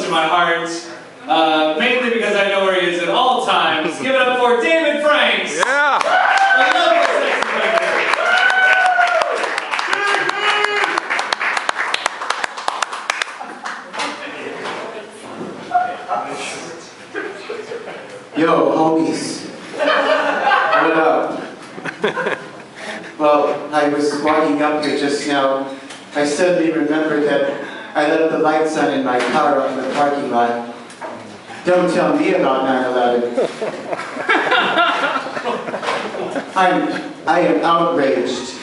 to my heart, mainly because I know where he is at all times. Give it up for David Franks! Yeah! I love this sexy player. Yo, homies. What up? Well, I was walking up here just now. I suddenly remembered that I left the lights on in my car out in the parking lot. Don't tell me about 9/11. I am outraged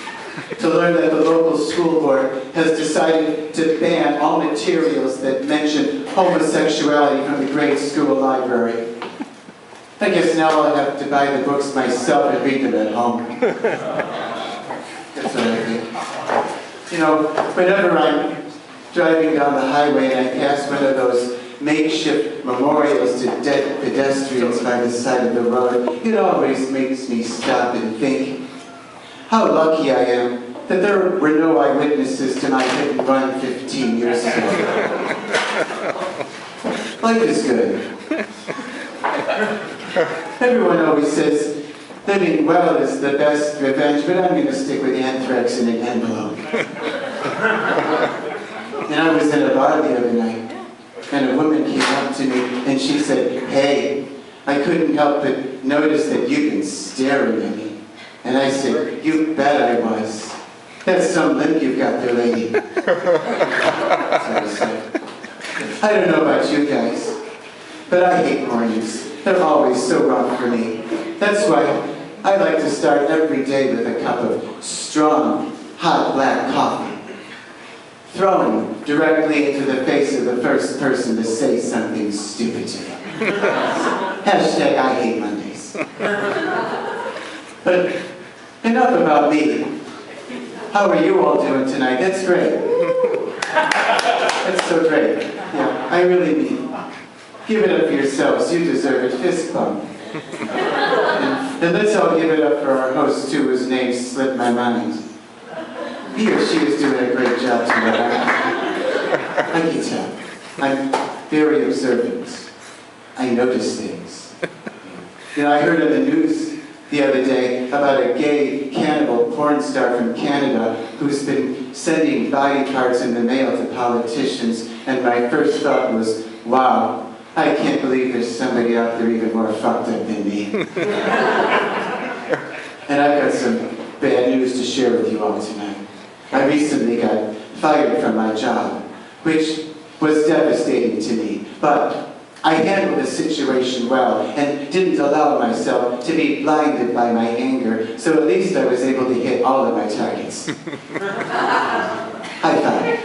to learn that the local school board has decided to ban all materials that mention homosexuality from the grade school library. I guess now I'll have to buy the books myself and read them at home. That's what I think. You know, whenever I'm driving down the highway and I pass one of those makeshift memorials to dead pedestrians by the side of the road, it always makes me stop and think how lucky I am that there were no eyewitnesses to my hit and run 15 years ago. Life is good. Everyone always says living well is the best revenge, but I'm going to stick with anthrax in an envelope. And I was in a bar the other night, and a woman came up to me and she said, "Hey, I couldn't help but notice that you've been staring at me." And I said, "You bet I was. That's some limp you've got there, lady." So I said, I don't know about you guys, but I hate mornings. They're always so wrong for me. That's why I like to start every day with a cup of strong, hot black coffee, thrown directly into the face of the first person to say something stupid to me. Hashtag I hate Mondays. But enough about me. How are you all doing tonight? That's great. That's so great. Yeah, I really mean. Give it up for yourselves. You deserve it. Fist bump. And let's all give it up for our host, too, whose name slipped my mind. He or she is doing a great job tonight. I can tell. I'm very observant. I notice things. You know, I heard on the news the other day about a gay cannibal porn star from Canada who's been sending body parts in the mail to politicians, and my first thought was, wow, I can't believe there's somebody out there even more fucked up than me. And I've got some bad news to share with you all tonight. I recently got fired from my job, which was devastating to me, but I handled the situation well and didn't allow myself to be blinded by my anger, so at least I was able to hit all of my targets. High five.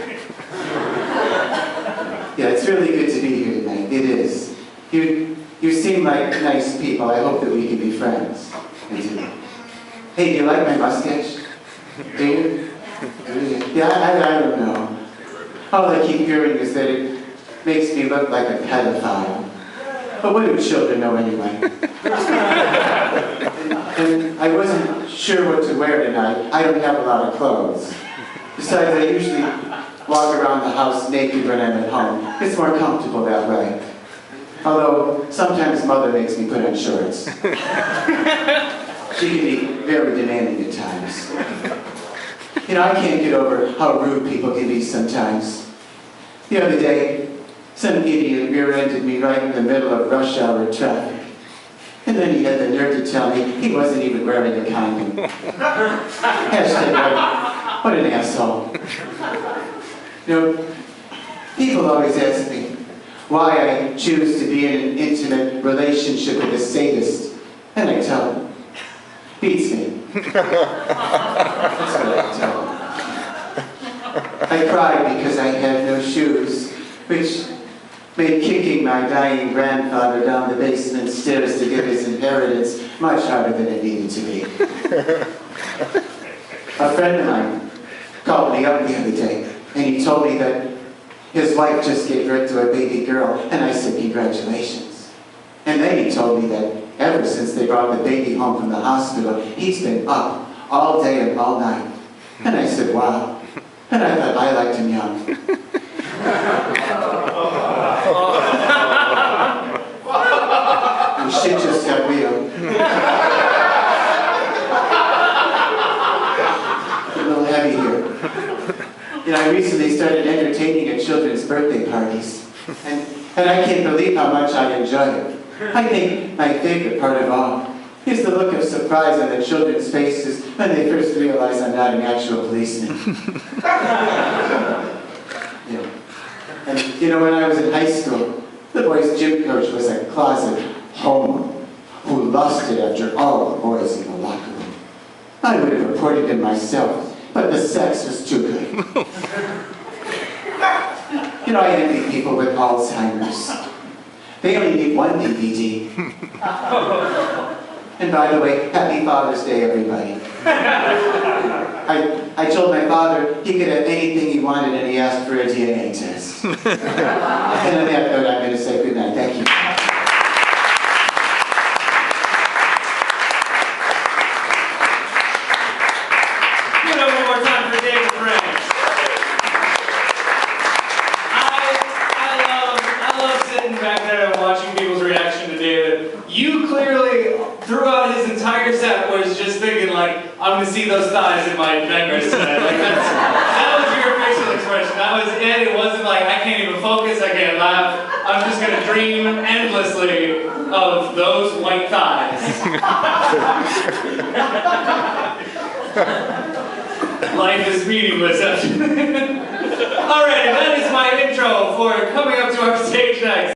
Yeah, it's really good to be here tonight. It is. You seem like nice people. I hope that we can be friends. Hey, do you like my mustache? Do you? Yeah, I don't know. All I keep hearing is that it makes me look like a pedophile. But what do children know anyway? And I wasn't sure what to wear tonight. I don't have a lot of clothes. Besides, I usually walk around the house naked when I'm at home. It's more comfortable that way. Although, sometimes Mother makes me put on shorts. She can be very demanding at times. You know, I can't get over how rude people can be sometimes. The other day, some idiot rear-ended me right in the middle of rush hour traffic. And then he had the nerve to tell me he wasn't even wearing a condom. Hashtag, what an asshole. You know, people always ask me why I choose to be in an intimate relationship with a sadist. And I tell them, beats me. That's what I tell them. I cried because I had no shoes, which made kicking my dying grandfather down the basement stairs to get his inheritance much harder than it needed to be. A friend of mine called me up the other day, and he told me that his wife just gave birth to a baby girl, and I said, congratulations. And then he told me that ever since they brought the baby home from the hospital, he's been up all day and all night. And I said, wow. And I thought I liked him young. recently started entertaining at children's birthday parties. And I can't believe how much I enjoy it. I think my favorite part of all is the look of surprise on the children's faces when they first realize I'm not an actual policeman. Yeah. And you know, when I was in high school, the boys' gym coach was a closet homo who lusted after all the boys in the locker room. I would have reported him myself, but the sex was too good. You know, I envy people with Alzheimer's. They only need one DVD. And by the way, happy Father's Day, everybody. I told my father he could have anything he wanted and he asked for a DNA test. And on that note, I'm going to say goodnight. Thank you. Give it up one more time for David Franks. I love sitting back there and watching people's reaction to David. You clearly, throughout his entire set, was just thinking like, I'm going to see those thighs in my nightmares tonight. Like that was your facial expression. That was it. It wasn't like, I can't even focus, I can't laugh. I'm just going to dream endlessly of those white thighs. Life is meaningless after that. Alright, that is my intro for coming up to our stage next.